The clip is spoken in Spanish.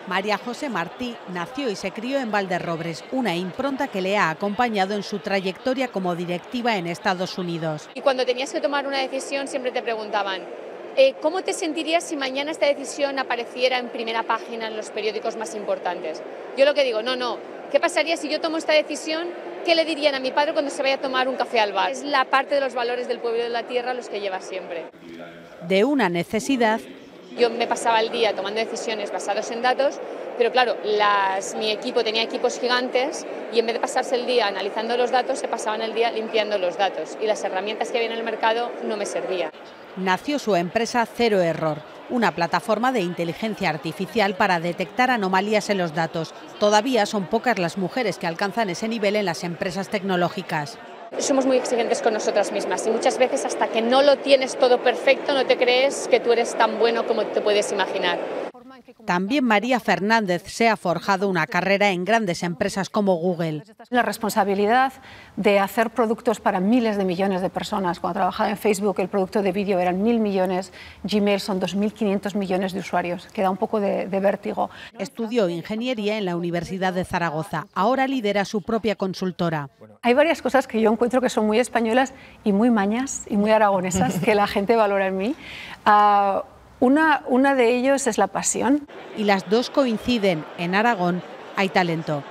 María José Martí nació y se crió en Valderrobres, una impronta que le ha acompañado en su trayectoria como directiva en Estados Unidos. Y cuando tenías que tomar una decisión siempre te preguntaban, ¿cómo te sentirías si mañana esta decisión apareciera en primera página en los periódicos más importantes? Yo lo que digo, no, ¿qué pasaría si yo tomo esta decisión? ¿Qué le dirían a mi padre cuando se vaya a tomar un café al bar? Es la parte de los valores del pueblo y de la tierra los que lleva siempre. De una necesidad. Yo me pasaba el día tomando decisiones basadas en datos, pero claro, mi equipo tenía equipos gigantes y en vez de pasarse el día analizando los datos, se pasaban el día limpiando los datos y las herramientas que había en el mercado no me servían. Nació su empresa Cero Error, una plataforma de inteligencia artificial para detectar anomalías en los datos. Todavía son pocas las mujeres que alcanzan ese nivel en las empresas tecnológicas. Somos muy exigentes con nosotras mismas y muchas veces hasta que no lo tienes todo perfecto no te crees que tú eres tan bueno como te puedes imaginar. También María Fernández se ha forjado una carrera en grandes empresas como Google. La responsabilidad de hacer productos para miles de millones de personas. Cuando trabajaba en Facebook el producto de vídeo eran 1.000 millones, Gmail son 2.500 millones de usuarios, que da un poco de vértigo. Estudió ingeniería en la Universidad de Zaragoza, ahora lidera su propia consultora. Hay varias cosas que yo encuentro que son muy españolas y muy mañas y muy aragonesas que la gente valora en mí. Una de ellos es la pasión. Y las dos coinciden: en Aragón hay talento.